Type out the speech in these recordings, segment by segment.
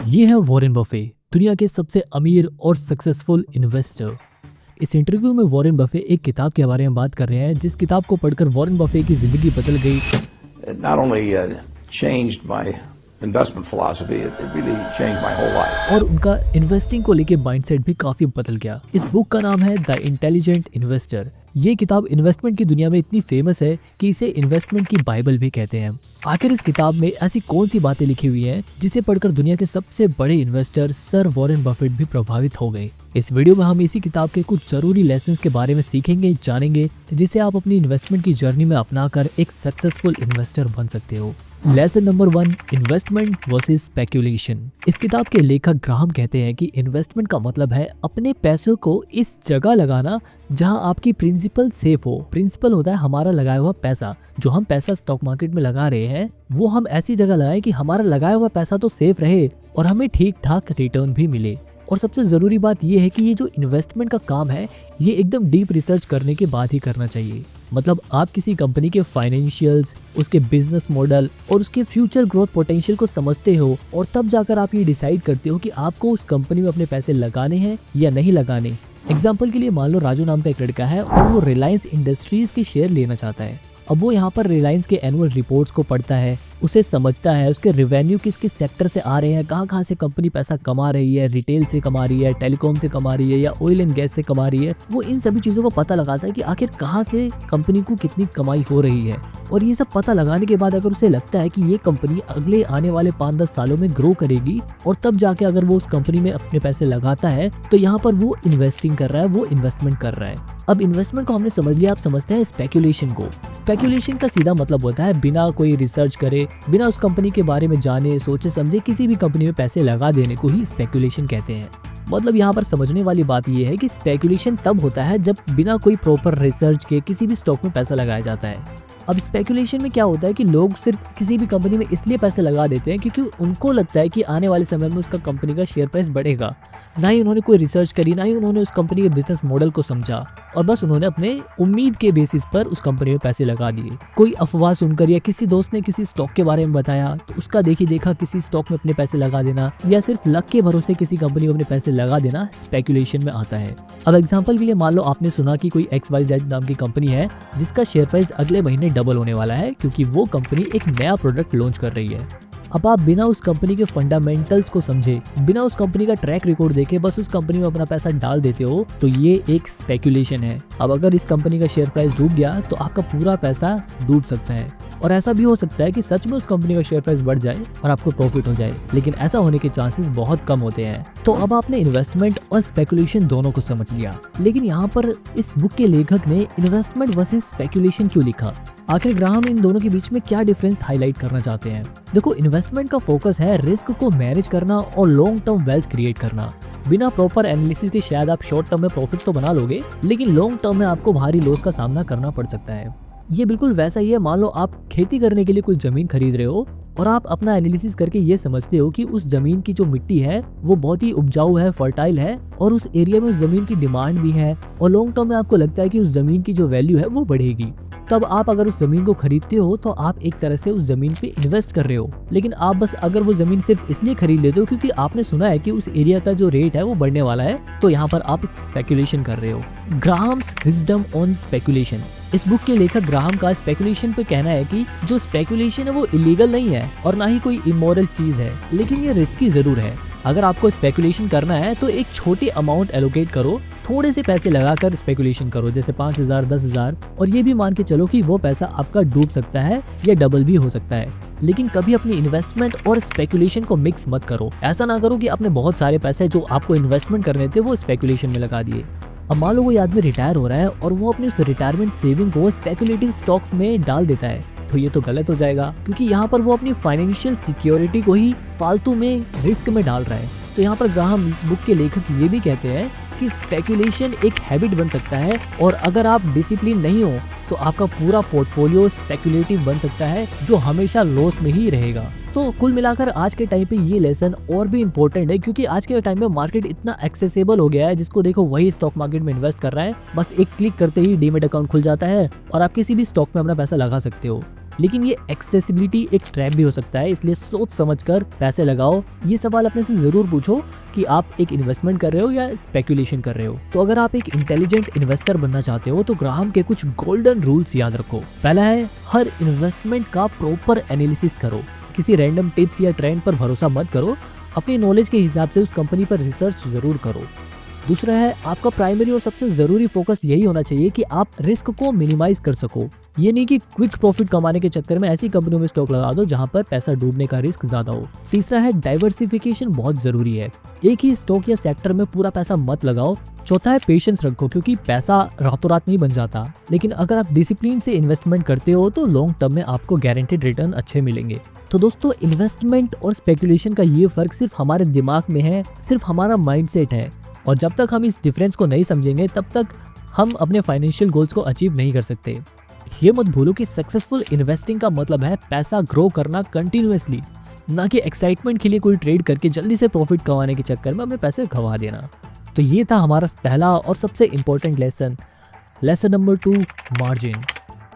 ये है Warren Buffett, दुनिया के सबसे अमीर और सक्सेसफुल इन्वेस्टर। इस इंटरव्यू में वॉरेन बफे एक किताब के बारे में बात कर रहे हैं, जिस किताब को पढ़कर वॉरेन बफे की जिंदगी बदल गई। It not only changed my investment philosophy, it really changed my whole life. और उनका इन्वेस्टिंग को लेके माइंडसेट भी काफी बदल गया। इस बुक का नाम है द इंटेलिजेंट इन्वेस्टर। ये किताब इन्वेस्टमेंट की दुनिया में इतनी फेमस है कि इसे इन्वेस्टमेंट की बाइबल भी कहते हैं। आखिर इस किताब में ऐसी कौन सी बातें लिखी हुई हैं जिसे पढ़कर दुनिया के सबसे बड़े इन्वेस्टर सर वॉरेन बफेट भी प्रभावित हो गए। इस वीडियो में हम इसी किताब के कुछ जरूरी लेसन्स के बारे में सीखेंगे, जानेंगे, जिसे आप अपनी इन्वेस्टमेंट की जर्नी में अपनाकर एक सक्सेसफुल इन्वेस्टर बन सकते हो। Lesson number 1, investment versus speculation. इस किताब के लेखक ग्राहम कहते हैं कि इन्वेस्टमेंट का मतलब है अपने पैसों को इस जगह लगाना जहां आपकी प्रिंसिपल सेफ हो। प्रिंसिपल होता है हमारा लगाया हुआ पैसा। जो हम पैसा स्टॉक मार्केट में लगा रहे हैं वो हम ऐसी जगह लगाएं कि हमारा लगाया हुआ पैसा तो सेफ रहे और हमें ठीक ठाक रिटर्न भी मिले। और सबसे ज़रूरी बात यह है कि ये जो इन्वेस्टमेंट का काम है ये एकदम डीप रिसर्च करने के बाद ही करना चाहिए। मतलब आप किसी कंपनी के फाइनेंशियल्स, उसके बिजनेस मॉडल और उसके फ्यूचर ग्रोथ पोटेंशियल को समझते हो और तब जाकर आप ये डिसाइड करते हो कि आपको उस कंपनी में अपने पैसे लगाने हैं या नहीं लगाने। एग्जाम्पल के लिए मान लो राजू नाम का एक लड़का है और वो रिलायंस इंडस्ट्रीज के शेयर लेना चाहता है। अब वो यहाँ पर रिलायंस के एनुअल रिपोर्ट्स को पढ़ता है, उसे समझता है, उसके रेवेन्यू किस किस सेक्टर से आ रहे हैं, कहाँ से कंपनी पैसा कमा रही है, रिटेल से कमा रही है, टेलीकॉम से कमा रही है या ऑयल एंड गैस से कमा रही है। वो इन सभी चीज़ों को पता लगाता है कि आखिर कहाँ से कंपनी को कितनी कमाई हो रही है। और ये सब पता लगाने के बाद अगर उसे लगता है कि ये कंपनी अगले आने वाले 5-10 सालों में ग्रो करेगी और तब जाके अगर वो उस कंपनी में अपने पैसे लगाता है तो यहाँ पर वो इन्वेस्टिंग कर रहा है, वो इन्वेस्टमेंट कर रहा है। अब इन्वेस्टमेंट को हमने समझ लिया, आप समझते हैं स्पेकुलेशन को। स्पेकुलेशन का सीधा मतलब होता है बिना कोई रिसर्च करे, बिना उस कंपनी के बारे में जाने सोचे समझे किसी भी कंपनी में पैसे लगा देने को ही स्पेकुलेशन कहते हैं। मतलब यहाँ पर समझने वाली बात यह है कि स्पेकुलेशन तब होता है जब बिना कोई प्रॉपर रिसर्च के किसी भी स्टॉक में पैसा लगाया जाता है। अब स्पेकुलेशन में क्या होता है कि लोग सिर्फ किसी भी कंपनी में इसलिए पैसे लगा देते हैं क्योंकि उनको लगता है कि आने वाले समय में उसका कंपनी का शेयर प्राइस बढ़ेगा। ना ही उन्होंने कोई रिसर्च करी, ना ही उन्होंने उस कंपनी के बिजनेस मॉडल को समझा और बस उन्होंने अपने उम्मीद के बेसिस पर उस कंपनी में पैसे लगा दिए। कोई अफवाह सुनकर या किसी दोस्त ने किसी स्टॉक के बारे में बताया तो उसका देखी देखा किसी स्टॉक में अपने पैसे लगा देना या सिर्फ लक के भरोसे किसी कंपनी में अपने पैसे लगा देना स्पेकुलेशन में आता है। अब एग्जाम्पल के लिए मान लो आपने सुना कि कोई XYZ नाम की कंपनी है जिसका शेयर प्राइस अगले महीने डबल होने वाला है क्योंकि वो कंपनी एक नया प्रोडक्ट लॉन्च कर रही है। अब आप बिना उस कंपनी के फंडामेंटल्स को समझे, बिना उस कंपनी का ट्रैक रिकॉर्ड देखे बस उस कंपनी में अपना पैसा डाल देते हो तो ये एक स्पेकुलेशन है। अब अगर इस कंपनी का शेयर प्राइस डूब गया तो आपका पूरा पैसा डूब सकता है और ऐसा भी हो सकता है कि सच में उस कंपनी का शेयर प्राइस बढ़ जाए और आपको प्रॉफिट हो जाए, लेकिन ऐसा होने के चांसेस बहुत कम होते हैं। तो अब आपने इन्वेस्टमेंट और स्पेकुलेशन दोनों को समझ लिया, लेकिन यहाँ पर इस बुक के लेखक ने इन्वेस्टमेंट वर्सेस स्पेकुलेशन क्यों लिखा? आखिर ग्राहम इन दोनों के बीच में क्या डिफरेंस हाईलाइट करना चाहते हैं? देखो, इन्वेस्टमेंट का फोकस है रिस्क को मैनेज करना और लॉन्ग टर्म वेल्थ क्रिएट करना। बिना प्रॉपर एनालिसिस के शायद आप शॉर्ट टर्म में प्रॉफिट तो बना लोगे, लेकिन लॉन्ग टर्म में आपको भारी लॉस का सामना करना पड़ सकता है। ये बिल्कुल वैसा ही है, मान लो आप खेती करने के लिए कोई जमीन खरीद रहे हो और आप अपना एनालिसिस करके ये समझते हो कि उस जमीन की जो मिट्टी है वो बहुत ही उपजाऊ है, फर्टाइल है और उस एरिया में उस जमीन की डिमांड भी है और लॉन्ग टर्म में आपको लगता है कि उस जमीन की जो वैल्यू है वो बढ़ेगी। तब आप अगर उस जमीन को खरीदते हो तो आप एक तरह से उस जमीन पे इन्वेस्ट कर रहे हो। लेकिन आप बस अगर वो जमीन सिर्फ इसलिए खरीद लेते हो क्योंकि आपने सुना है कि उस एरिया का जो रेट है वो बढ़ने वाला है, तो यहाँ पर आप स्पेकुलेशन कर रहे हो। Graham's wisdom on speculation. इस बुक के लेखक ग्राहम का स्पेकुलेशन पे कहना है कि जो स्पेकुलेशन है वो इलीगल नहीं है और ना ही कोई इमोरल चीज है, लेकिन ये रिस्की जरूर है। अगर आपको स्पेकुलेशन करना है तो एक छोटी अमाउंट एलोकेट करो, थोड़े से पैसे लगाकर स्पेकुलेशन करो, जैसे 5,000 10,000, और ये भी मान के चलो कि वो पैसा आपका डूब सकता है या डबल भी हो सकता है। लेकिन कभी अपनी इन्वेस्टमेंट और स्पेकुलेशन को मिक्स मत करो। ऐसा ना करो कि आपने बहुत सारे पैसे जो आपको इन्वेस्टमेंट करने थे वो स्पेकुलेशन में लगा दिए। अब मान लो कोई आदमी रिटायर हो रहा है और वो अपनी उस रिटायरमेंट सेविंग को स्पेकुलेटिव स्टॉक्स में डाल देता है, तो ये तो गलत हो जाएगा क्योंकि यहाँ पर वो अपनी फाइनेंशियल सिक्योरिटी को ही फालतू में रिस्क में डाल रहा है। तो यहाँ पर ग्राहम इस बुक के लेखक ये भी कहते हैं कि स्पेकुलेशन एक हैबिट बन सकता है और अगर आप डिसिप्लिन नहीं हो तो आपका पूरा पोर्टफोलियो स्पेकुलेटिव बन सकता है जो हमेशा लॉस में ही रहेगा। तो कुल मिलाकर आज के टाइम पे ये लेसन और भी इम्पोर्टेंट है क्योंकि आज के टाइम में मार्केट इतना एक्सेसिबल हो गया है, जिसको देखो वही स्टॉक मार्केट में इन्वेस्ट कर रहा है। बस एक क्लिक करते ही डीमेट अकाउंट खुल जाता है और आप किसी भी स्टॉक में अपना पैसा लगा सकते हो। लेकिन ये एक्सेसिबिलिटी एक ट्रैप भी हो सकता है, इसलिए सोच समझकर पैसे लगाओ। ये सवाल अपने से जरूर पूछो कि आप एक इन्वेस्टमेंट कर रहे हो या स्पेकुलेशन कर रहे हो। तो अगर आप एक इंटेलिजेंट इन्वेस्टर बनना चाहते हो तो ग्राहम के कुछ गोल्डन रूल्स याद रखो। पहला है, हर इन्वेस्टमेंट का प्रॉपर एनालिसिस करो। किसी रैंडम टिप्स या ट्रेंड पर भरोसा मत करो, अपनी नॉलेज के हिसाब से उस कंपनी पर रिसर्च जरूर करो। दूसरा है, आपका प्राइमरी और सबसे जरूरी फोकस यही होना चाहिए कि आप रिस्क को मिनिमाइज कर सको। ये नहीं कि क्विक प्रॉफिट कमाने के चक्कर में ऐसी कंपनियों में स्टॉक लगा दो जहां पर पैसा डूबने का रिस्क ज्यादा हो। तीसरा है, डाइवर्सिफिकेशन बहुत जरूरी है। एक ही स्टॉक या सेक्टर में पूरा पैसा मत लगाओ। चौथा है, पेशेंस रखो, क्योंकि पैसा रातों रात नहीं बन जाता, लेकिन अगर आप डिसिप्लिन से इन्वेस्टमेंट करते हो तो लॉन्ग टर्म में आपको गारंटेड रिटर्न अच्छे मिलेंगे। तो दोस्तों, इन्वेस्टमेंट और स्पेकुलेशन का ये फर्क सिर्फ हमारे दिमाग में है, सिर्फ हमारा माइंडसेट है, और जब तक हम इस डिफरेंस को नहीं समझेंगे तब तक हम अपने फाइनेंशियल गोल्स को अचीव नहीं कर सकते। ये मत भूलो कि सक्सेसफुल इन्वेस्टिंग का मतलब है पैसा ग्रो करना कंटिन्यूअसली, ना कि एक्साइटमेंट के लिए कोई ट्रेड करके जल्दी से प्रॉफिट कमाने के चक्कर में अपने पैसे गंवा देना। तो ये था हमारा पहला और सबसे इम्पोर्टेंट लेसन नंबर 2, मार्जिन।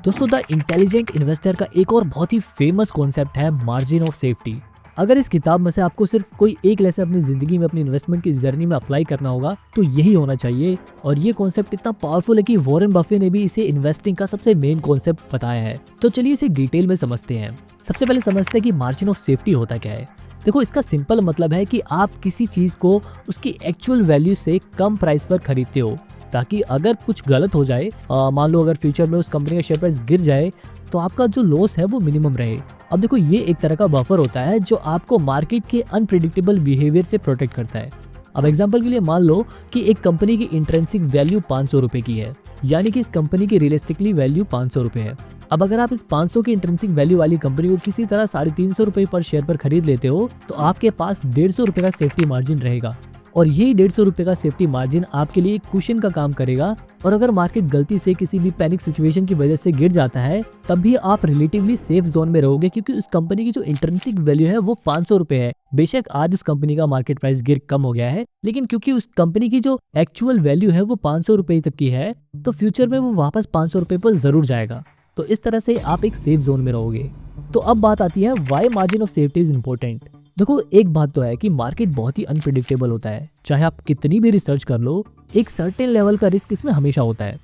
दोस्तों, द इंटेलिजेंट इन्वेस्टर का एक और बहुत ही फेमस कॉन्सेप्ट है मार्जिन ऑफ सेफ्टी। अगर इस किताब में से आपको सिर्फ कोई एक लेसन अपनी जिंदगी में, अपनी इन्वेस्टमेंट की जर्नी में अप्लाई करना होगा तो यही होना चाहिए। और ये कॉन्सेप्ट इतना पावरफुल है कि वॉरेन बफेट ने भी इसे इन्वेस्टिंग का सबसे मेन कॉन्सेप्ट बताया है। तो चलिए इसे डिटेल में समझते हैं। सबसे पहले समझते हैं कि मार्जिन ऑफ सेफ्टी होता क्या है। देखो, इसका सिंपल मतलब है कि आप किसी चीज को उसकी एक्चुअल वैल्यू से कम प्राइस पर खरीदते हो, ताकि अगर कुछ गलत हो जाए, मान लो अगर फ्यूचर में उस कंपनी का शेयर प्राइस गिर जाए, तो आपका जो लॉस है वो मिनिमम रहे। अब देखो, ये एक तरह का बफर होता है जो आपको मार्केट के अनप्रिडिक्टेबल बिहेवियर से प्रोटेक्ट करता है। अब एग्जांपल के लिए मान लो कि एक कंपनी की इंट्रिंसिक वैल्यू 500 रुपए की है, यानी कि इस कंपनी की रियलिस्टिकली वैल्यू 500 रुपए है। अब अगर आप इस 500 की इंट्रिंसिक वैल्यू वाली कंपनी को किसी तरह 350 रुपए पर शेयर पर खरीद लेते हो, तो आपके पास 150 रुपए का सेफ्टी मार्जिन रहेगा, और यही 150 रुपए का सेफ्टी मार्जिन आपके लिए एक कुशन का काम करेगा। और अगर मार्केट गलती से किसी भी पैनिक सिचुएशन की वजह से गिर जाता है, तब भी आप रिलेटिवली सेफ जोन में रहोगे, क्योंकि उस कंपनी की जो इंट्रिंसिक वैल्यू है वो 500 रुपए है। बेशक आज उस कंपनी का मार्केट प्राइस गिर कम हो गया है, लेकिन क्योंकि उस कंपनी की जो एक्चुअल वैल्यू है वो 500 रुपए तक की है, तो फ्यूचर में वो वापस 500 रुपए पर जरूर जाएगा। तो इस तरह से आप एक सेफ जोन में रहोगे। तो अब बात आती है why margin of safety is important. देखो, एक बात तो है कि मार्केट बहुत ही अनप्रिडिक्टेबल होता है। चाहे आप कितनी भी रिसर्च कर लो, एक सर्टेन लेवल का रिस्क इसमें हमेशा होता है।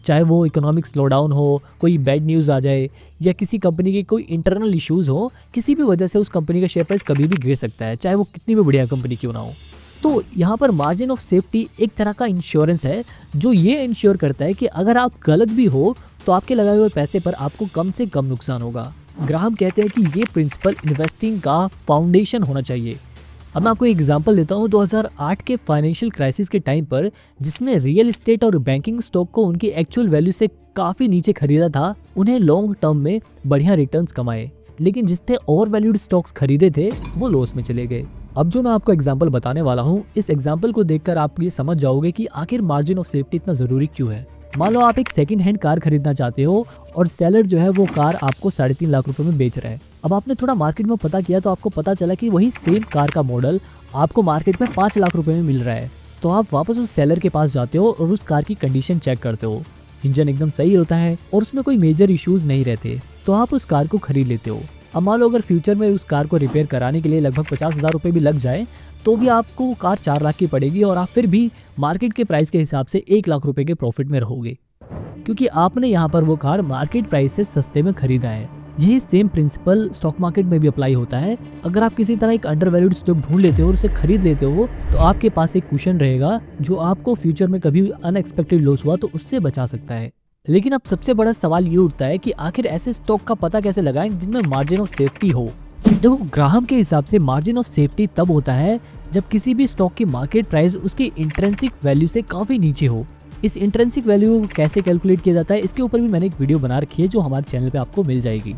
चाहे वो इकोनॉमिक स्लोडाउन हो, कोई बैड न्यूज़ आ जाए, या किसी कंपनी के कोई इंटरनल इश्यूज हो, किसी भी वजह से उस कंपनी का शेयर प्राइस कभी भी गिर सकता है, चाहे वो कितनी भी बढ़िया कंपनी क्यों ना हो। तो यहाँ पर मार्जिन ऑफ सेफ्टी एक तरह का इंश्योरेंस है, जो ये इंश्योर करता है कि अगर आप गलत भी हो तो आपके लगाए हुए पैसे पर आपको कम से कम नुकसान होगा। ग्राहम कहते हैं कि ये प्रिंसिपल इन्वेस्टिंग का फाउंडेशन होना चाहिए। अब मैं आपको एक एग्जांपल देता हूँ। 2008 के फाइनेंशियल क्राइसिस के टाइम पर, जिसमें रियल एस्टेट और बैंकिंग स्टॉक को उनकी एक्चुअल वैल्यू से काफ़ी नीचे खरीदा था, उन्हें लॉन्ग टर्म में बढ़िया रिटर्न्स कमाए, लेकिन जिसने ओवर वैल्यूड स्टॉक्स खरीदे थे वो लॉस में चले गए। अब जो मैं आपको एग्जांपल बताने वाला हूँ, इस एग्जांपल को देखकर आप ये समझ जाओगे कि आखिर मार्जिन ऑफ सेफ्टी इतना ज़रूरी क्यों है। मान लो आप एक सेकंड हैंड कार खरीदना चाहते हो और सेलर जो है वो कार आपको 3.5 लाख रुपए में बेच रहा है। अब आपने थोड़ा मार्केट में पता किया तो आपको पता चला कि वही सेम कार का मॉडल आपको मार्केट में 5 लाख रुपए में मिल रहा है। तो आप वापस उस सेलर के पास जाते हो और उस कार की कंडीशन चेक करते हो। इंजन एकदम सही होता है और उसमें कोई मेजर इश्यूज नहीं रहते, तो आप उस कार को खरीद लेते हो। अब मान लो अगर फ्यूचर में उस कार को रिपेयर कराने के लिए लगभग 50,000 रुपये भी लग जाए, तो भी आपको कार 4 लाख की पड़ेगी और आप फिर भी मार्केट के प्राइस के हिसाब से 1 लाख रुपए के प्रॉफिट में रहोगे, क्योंकि आपने यहाँ पर वो कार मार्केट प्राइस से सस्ते में खरीदा है। यही सेम प्रिंसिपल स्टॉक मार्केट में भी अप्लाई होता है। अगर आप किसी तरह एक अंडर वैल्यूड स्टॉक ढूंढ लेते हो और उसे खरीद लेते हो, तो आपके पास एक कुशन रहेगा जो आपको फ्यूचर में कभी अनएक्सपेक्टेड लॉस हुआ तो उससे बचा सकता है। लेकिन अब सबसे बड़ा सवाल ये उठता है कि आखिर ऐसे स्टॉक का पता कैसे लगाएं जिनमें मार्जिन ऑफ सेफ्टी हो। देखो, ग्राहम के हिसाब से मार्जिन ऑफ सेफ्टी तब होता है जब किसी भी स्टॉक की मार्केट प्राइस उसकी इंट्रिंसिक वैल्यू से काफी नीचे हो। इस इंट्रिंसिक वैल्यू कैसे कैलकुलेट किया जाता है, इसके ऊपर भी मैंने एक वीडियो बना रखी है जो हमारे चैनल पे आपको मिल जाएगी।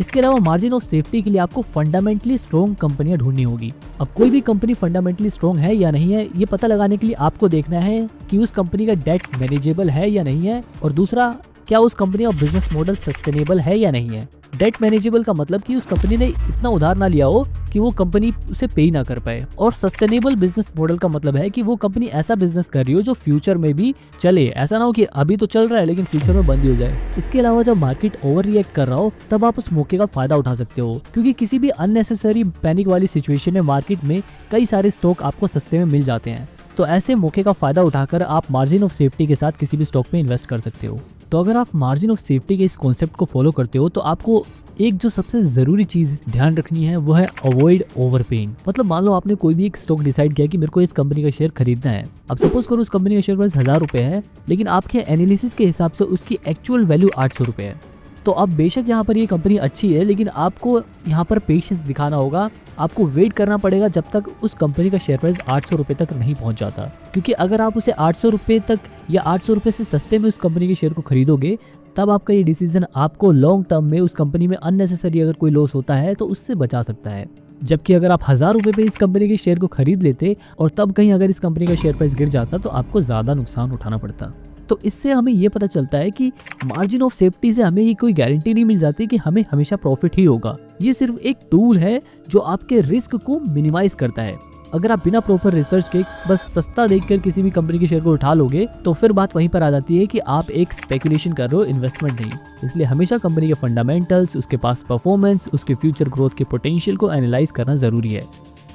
इसके अलावा मार्जिन ऑफ सेफ्टी के लिए आपको फंडामेंटली स्ट्रॉन्ग कंपनियां ढूंढनी होगी। अब कोई भी कंपनी फंडामेंटली स्ट्रॉन्ग है या नहीं है, ये पता लगाने के लिए आपको देखना है कि उस कंपनी का डेट मैनेजेबल है या नहीं है, और दूसरा क्या उस कंपनी का बिजनेस मॉडल सस्टेनेबल है या नहीं है। डेट मैनेजेबल का मतलब कि उस कंपनी ने इतना उधार ना लिया हो कि वो कंपनी उसे पे ही ना कर पाए। और सस्टेनेबल बिजनेस मॉडल का मतलब है कि वो कंपनी ऐसा बिजनेस कर रही हो जो फ्यूचर में भी चले, ऐसा ना हो कि अभी तो चल रहा है लेकिन फ्यूचर में बंद ही हो जाए। इसके अलावा जब मार्केट ओवर रिएक्ट कर रहा हो तब आप उस मौके का फायदा उठा सकते हो, क्योंकि किसी भी अननेसेसरी पैनिक वाली सिचुएशन में मार्केट में कई सारे स्टॉक आपको सस्ते में मिल जाते हैं। तो ऐसे मौके का फायदा उठाकर आप मार्जिन ऑफ सेफ्टी के साथ किसी भी स्टॉक में इन्वेस्ट कर सकते हो। तो अगर आप मार्जिन ऑफ सेफ्टी के इस कॉन्सेप्ट को फॉलो करते हो तो आपको एक जो सबसे जरूरी चीज ध्यान रखनी है वो है अवॉइड ओवरपेइंग। मतलब मान लो आपने कोई भी एक स्टॉक डिसाइड किया कि मेरे को इस कंपनी का शेयर खरीदना है। अब सपोज करो उस कंपनी का शेयर प्राइस 1000 रुपए है, लेकिन आपके एनालिसिस के हिसाब से उसकी एक्चुअल वैल्यू 800 रुपए है। तो अब बेशक यहाँ पर ये कंपनी अच्छी है, लेकिन आपको यहाँ पर पेशेंस दिखाना होगा। आपको वेट करना पड़ेगा जब तक उस कंपनी का शेयर प्राइस 800 रुपए तक नहीं पहुँच जाता, क्योंकि अगर आप उसे 800 रुपए तक या 800 रुपए से सस्ते में उस कंपनी के शेयर को खरीदोगे तब आपका ये डिसीजन आपको लॉन्ग टर्म में उस कंपनी में अननेसेसरी अगर कोई लॉस होता है तो उससे बचा सकता है। जबकि अगर आप 1000 रुपए पे इस कंपनी के शेयर को खरीद लेते और तब कहीं अगर इस कंपनी का शेयर प्राइस गिर जाता तो आपको ज़्यादा नुकसान उठाना पड़ता। तो इससे हमें ये पता चलता है कि मार्जिन ऑफ सेफ्टी से हमें ये कोई गारंटी नहीं मिल जाती कि हमें हमेशा प्रॉफिट ही होगा। ये सिर्फ एक टूल है जो आपके रिस्क को मिनिमाइज करता है। अगर आप बिना प्रॉपर रिसर्च के बस सस्ता देखकर किसी भी कंपनी के शेयर को उठा लोगे तो फिर बात वहीं पर आ जाती है कि आप एक स्पेकुलेशन कर रहे हो, इन्वेस्टमेंट नहीं। इसलिए हमेशा कंपनी के फंडामेंटल्स, उसके पास परफॉर्मेंस, उसके फ्यूचर ग्रोथ के पोटेंशियल को एनालाइज करना जरूरी है।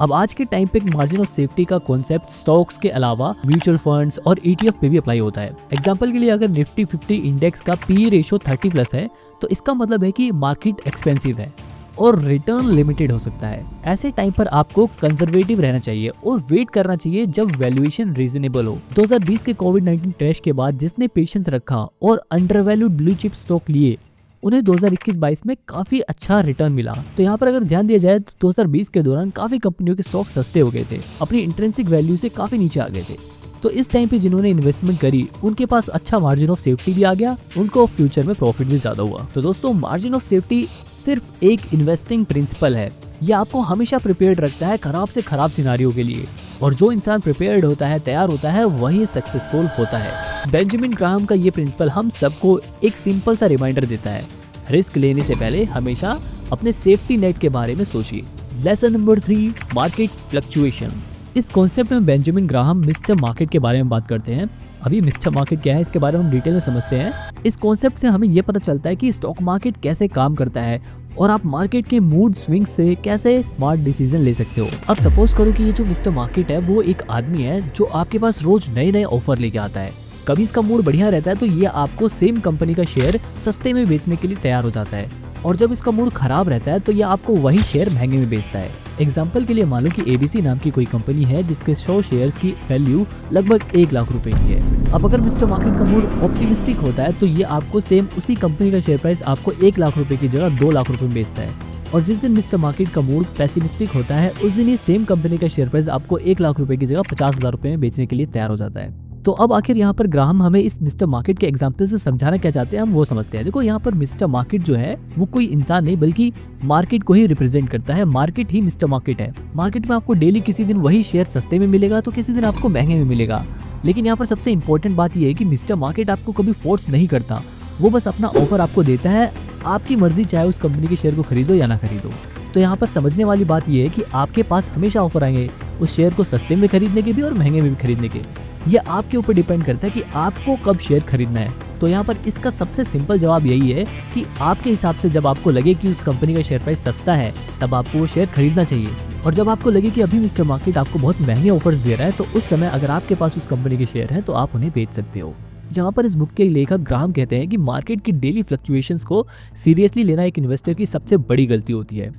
अब आज के टाइम पे मार्जिन ऑफ सेफ्टी का कॉन्सेप्ट स्टॉक्स के अलावा म्यूचुअल फंड्स और ETF पे भी अप्लाई होता है। एग्जांपल के लिए अगर निफ्टी 50 इंडेक्स का PE रेशियो 30+ है तो इसका मतलब है कि मार्केट एक्सपेंसिव है और रिटर्न लिमिटेड हो सकता है। ऐसे टाइम पर आपको कंजर्वेटिव रहना चाहिए और वेट करना चाहिए जब वैल्यूएशन रीजनेबल हो। 2020 के कोविड-19 क्रैश के बाद जिसने पेशेंस रखा और अंडरवैल्यूड ब्लू चिप स्टॉक लिए उन्हें 2021-22 में काफी अच्छा रिटर्न मिला। तो यहाँ पर अगर ध्यान दिया जाए तो 2020 के दौरान काफी कंपनियों के स्टॉक सस्ते हो गए थे, अपनी इंट्रिंसिक वैल्यू से काफी नीचे आ गए थे। तो इस टाइम पे जिन्होंने इन्वेस्टमेंट करी उनके पास अच्छा मार्जिन ऑफ सेफ्टी भी आ गया, उनको फ्यूचर में प्रॉफिट भी ज्यादा हुआ। तो दोस्तों, मार्जिन ऑफ सेफ्टी सिर्फ एक इन्वेस्टिंग प्रिंसिपल है। यह आपको हमेशा प्रिपेयर्ड रखता है खराब से खराब सिनारियो के लिए, और जो इंसान प्रिपेयर्ड होता है, तैयार होता है, वही सक्सेसफुल होता है। बेंजामिन ग्राहम का ये प्रिंसिपल हम सबको एक सिंपल सा रिमाइंडर देता है, रिस्क लेने से पहले हमेशा अपने सेफ्टी नेट के बारे में सोचिए। Lesson number 3, market fluctuation. इस कॉन्सेप्ट में बेंजामिन ग्राहम मिस्टर मार्केट के बारे में बात करते हैं। अभी मिस्टर मार्केट क्या है इसके बारे में हम डिटेल में समझते हैं। इस कॉन्सेप्ट से हमें यह पता चलता है कि स्टॉक मार्केट कैसे काम करता है और आप मार्केट के मूड स्विंग से कैसे स्मार्ट डिसीजन ले सकते हो। अब सपोज करो कि ये जो मिस्टर मार्केट है वो एक आदमी है जो आपके पास रोज नए नए ऑफर लेके आता है। कभी इसका मूड बढ़िया रहता है तो ये आपको सेम कंपनी का शेयर सस्ते में बेचने के लिए तैयार हो जाता है, और जब इसका मूड खराब रहता है तो ये आपको वही शेयर महंगे में बेचता है। एग्जाम्पल के लिए मान लो कि ABC नाम की कोई कंपनी है जिसके 100 शेयर्स की वैल्यू लगभग 1 लाख रुपए की है। अब अगर मिस्टर मार्केट का मूड ऑप्टिमिस्टिक होता है तो ये आपको सेम उसी कंपनी का शेयर प्राइस आपको 1 लाख रुपए की जगह 2 लाख रुपए में बेचता है। और जिस दिन मिस्टर मार्केट का मूड पेसिमिस्टिक होता है उस दिन ये सेम कंपनी का शेयर प्राइस आपको 1 लाख रुपए की जगह 50,000 रुपए में बेचने के लिए तैयार हो जाता है। तो अब आखिर यहाँ पर ग्राहम हमें इस मिस्टर मार्केट के एग्जाम्पल से समझाना क्या चाहते हैं हम वो समझते हैं। देखो, यहाँ पर मिस्टर मार्केट जो है वो कोई इंसान नहीं बल्कि मार्केट को ही रिप्रेजेंट करता है। मार्केट ही मिस्टर मार्केट है। मार्केट में आपको डेली किसी दिन वही शेयर सस्ते में मिलेगा तो किसी दिन आपको महंगे में मिलेगा। लेकिन यहाँ पर सबसे इंपॉर्टेंट बात यह है कि मिस्टर मार्केट आपको कभी फोर्स नहीं करता, वो बस अपना ऑफर आपको देता है, आपकी मर्जी चाहे उस कंपनी के शेयर को खरीदो या ना खरीदो। तो यहाँ पर समझने वाली बात यह है कि आपके पास हमेशा ऑफर आएंगे उस शेयर को सस्ते में खरीदने के भी और महंगे में भी खरीदने के। ये आपके ऊपर डिपेंड करता है कि आपको कब शेयर खरीदना है। तो यहाँ पर इसका सबसे सिंपल जवाब यही है कि आपके हिसाब से जब आपको लगे कि उस कंपनी का शेयर प्राइस सस्ता है तब आपको वो शेयर खरीदना चाहिए, और जब आपको लगे कि अभी मिस्टर मार्केट आपको बहुत महंगे ऑफर्स दे रहा है तो उस समय अगर आपके पास उस कंपनी के शेयर है तो आप उन्हें बेच सकते हो। यहाँ पर इस बुक के लेखक ग्राहम कहते हैं कि मार्केट की डेली फ्लक्चुएशंस को सीरियसली लेना एक इन्वेस्टर की सबसे बड़ी गलती होती है।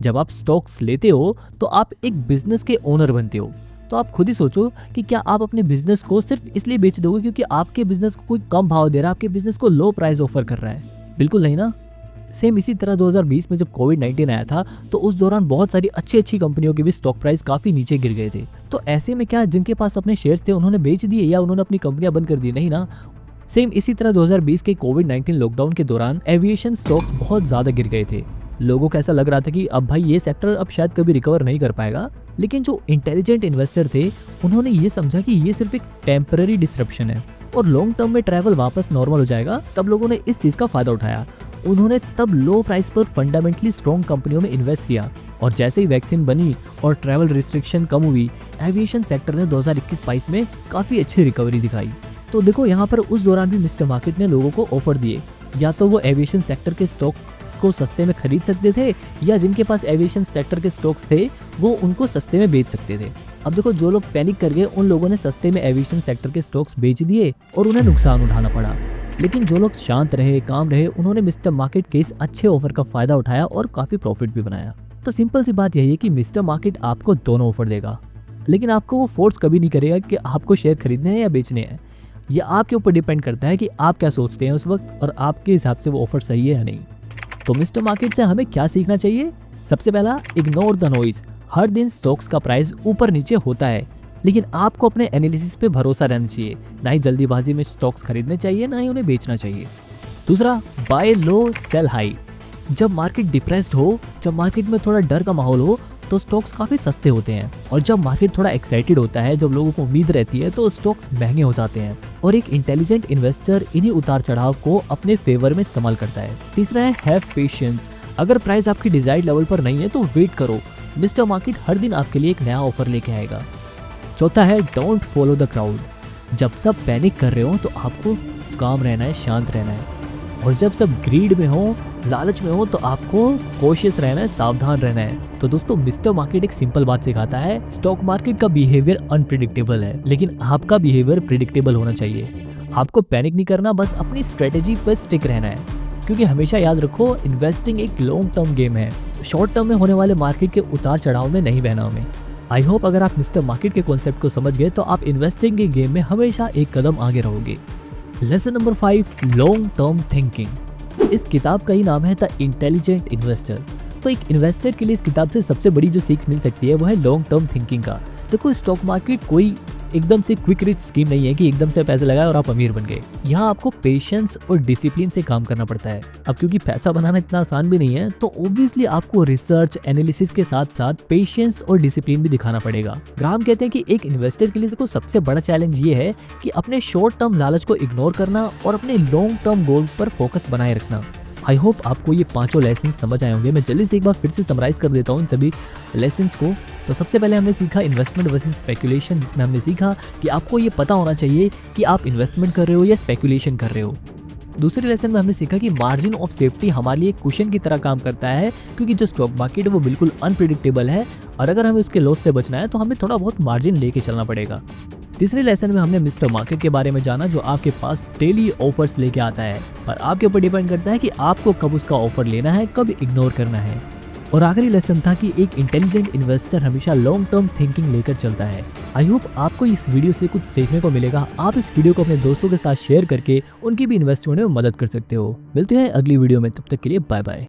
जब आप स्टॉक्स लेते हो तो आप एक बिजनेस के ओनर बनते हो। तो आप खुद ही सोचो कि क्या आप अपने बिजनेस को सिर्फ इसलिए बेच दोगे क्योंकि आपके बिजनेस को कोई कम भाव दे रहा है, आपके बिजनेस को लो प्राइस ऑफर कर रहा है? बिल्कुल नहीं ना। सेम इसी तरह 2020 में जब कोविड-19 आया था तो उस दौरान बहुत सारी अच्छी कंपनियों के भी स्टॉक प्राइस काफी नीचे गिर गए थे। तो ऐसे में क्या जिनके पास अपने शेयर्स थे उन्होंने बेच दिए या उन्होंने अपनी कंपनियां बंद कर दी? नहीं ना। सेम इसी तरह 2020 के कोविड-19 लॉकडाउन के दौरान एविएशन स्टॉक बहुत ज्यादा गिर गए थे। लोगों को ऐसा लग रहा था कि अब भाई ये सेक्टर अब शायद कभी रिकवर नहीं कर पाएगा, लेकिन जो इंटेलिजेंट इन्वेस्टर थे उन्होंने ये समझा कि ये सिर्फ एक टेम्पररी डिसरप्शन है और लॉन्ग टर्म में ट्रैवल वापस नॉर्मल हो जाएगा, तब लोगों ने इस चीज का फायदा उठाया। उन्होंने तब लो प्राइस पर फंडामेंटली स्ट्रॉन्ग कंपनियों में इन्वेस्ट किया और जैसे ही वैक्सीन बनी और ट्रैवल रिस्ट्रिक्शन कम हुई, एविएशन सेक्टर ने 2021-22 में काफी अच्छी रिकवरी दिखाई। तो देखो यहाँ पर उस दौरान भी मिस्टर मार्केट ने लोगों को ऑफर दिए, या तो वो एविएशन सेक्टर के स्टॉक्स को सस्ते में खरीद सकते थे, या जिनके पास एविएशन सेक्टर के स्टॉक्स थे वो उनको सस्ते में बेच सकते थे। अब देखो जो लोग पैनिक कर गए उन लोगों ने सस्ते में एविएशन सेक्टर के स्टॉक्स बेच दिए और उन्हें नुकसान उठाना पड़ा। लेकिन जो लोग शांत रहे, काम रहे, उन्होंने मिस्टर मार्केट के इस अच्छे ऑफर का फायदा उठाया और काफी प्रॉफिट भी बनाया। तो सिंपल सी बात यही है कि मिस्टर मार्केट आपको दोनों ऑफर देगा, लेकिन आपको वो फोर्स कभी नहीं करेगा कि आपको शेयर खरीदने हैं या बेचने हैं। ये आपके ऊपर डिपेंड करता है कि आप क्या सोचते हैं उस वक्त और आपके हिसाब से वो ऑफर सही है या नहीं। तो मिस्टर मार्केट से हमें क्या सीखना चाहिए? सबसे पहला, इग्नोर द नॉइज। हर दिन स्टॉक्स का प्राइस ऊपर नीचे होता है, लेकिन आपको अपने एनालिसिस पे भरोसा रहना चाहिए। ना ही जल्दीबाजी में स्टॉक्स खरीदने चाहिए, ना ही उन्हें बेचना चाहिए। दूसरा, बाय लो सेल हाई। जब मार्केट डिप्रेस्ड हो, जब मार्केट में थोड़ा डर का माहौल हो, तो स्टॉक्स काफ़ी सस्ते होते हैं, और जब मार्केट थोड़ा एक्साइटेड होता है, जब लोगों को उम्मीद रहती है, तो स्टॉक्स महंगे हो जाते हैं। और एक इंटेलिजेंट इन्वेस्टर इन्हीं उतार चढ़ाव को अपने फेवर में इस्तेमाल करता है। तीसरा है हैव पेशेंस। अगर प्राइस आपकी डिजायर्ड लेवल पर नहीं है तो वेट करो, मिस्टर मार्केट हर दिन आपके लिए एक नया ऑफर लेके आएगा। चौथा है डोंट फॉलो द क्राउड। जब सब पैनिक कर रहे हो तो आपको काम रहना है, शांत रहना है, और जब सब ग्रीड में हो, लालच में हो, तो आपको कॉशियस रहना है, सावधान रहना है। तो दोस्तों मिस्टर मार्केट एक सिंपल बात सिखाता है, स्टॉक मार्केट का बिहेवियर अनप्रिडिक्टेबल है, लेकिन आपका बिहेवियर प्रिडिक्टेबल होना चाहिए। आपको पैनिक नहीं करना, बस अपनी स्ट्रेटेजी पर स्टिक रहना है, क्योंकि हमेशा याद रखो इन्वेस्टिंग एक लॉन्ग टर्म गेम है। शॉर्ट टर्म में होने वाले मार्केट के उतार चढ़ाव में नहीं बहना हमें। आई होप अगर आप मिस्टर मार्केट के कॉन्सेप्ट को समझ गए तो आप इन्वेस्टिंग के गेम में हमेशा एक कदम आगे रहोगे। Lesson number 5, long term thinking. इस किताब का ही नाम है द इंटेलिजेंट इन्वेस्टर। तो एक इन्वेस्टर के लिए इस किताब से सबसे बड़ी जो सीख मिल सकती है वो है लॉन्ग टर्म थिंकिंग का। देखो स्टॉक मार्केट कोई एकदम से क्विक रिच स्कीम नहीं है कि एकदम से पैसे लगाए और आप अमीर बन गए। यहाँ आपको पेशेंस और डिसिप्लिन से काम करना पड़ता है। अब क्योंकि पैसा बनाना इतना आसान भी नहीं है, तो ऑब्वियसली आपको रिसर्च एनालिसिस के साथ साथ पेशेंस और डिसिप्लिन भी दिखाना पड़ेगा। ग्राहम कहते हैं कि एक इन्वेस्टर के लिए देखो सबसे बड़ा चैलेंज ये है कि अपने शॉर्ट टर्म लालच को इग्नोर करना और अपने लॉन्ग टर्म गोल पर फोकस बनाए रखना। आई होप आपको ये पांचों लेसन समझ आए होंगे। मैं जल्दी से एक बार फिर से समराइज कर देता हूँ इन सभी लेसन्स को। तो सबसे पहले हमने सीखा इन्वेस्टमेंट वर्सेस स्पेकुलेशन, जिसमें हमने सीखा कि आपको ये पता होना चाहिए कि आप इन्वेस्टमेंट कर रहे हो या स्पेकुलेशन कर रहे हो। दूसरे लेसन में हमने सीखा कि मार्जिन ऑफ सेफ्टी हमारे लिए कुशन की तरह काम करता है, क्योंकि जो स्टॉक मार्केट है वो बिल्कुल अनप्रिडिक्टेबल है, और अगर हमें उसके लॉस से बचना है तो हमें थोड़ा बहुत मार्जिन लेके चलना पड़ेगा। तीसरे लेसन में हमने मिस्टर मार्केट के बारे में जाना, जो आपके पास डेली ऑफर्स लेके आता है, और आपके ऊपर डिपेंड करता है कि आपको कब उसका ऑफर लेना है, कब इग्नोर करना है। और आखिरी लेसन था कि एक इंटेलिजेंट इन्वेस्टर हमेशा लॉन्ग टर्म थिंकिंग लेकर चलता है। आई होप आपको इस वीडियो से कुछ सीखने को मिलेगा। आप इस वीडियो को अपने दोस्तों के साथ शेयर करके उनकी भी इन्वेस्टमेंट में मदद कर सकते हो। मिलते हैं अगली वीडियो में, तब तक के लिए बाय बाय।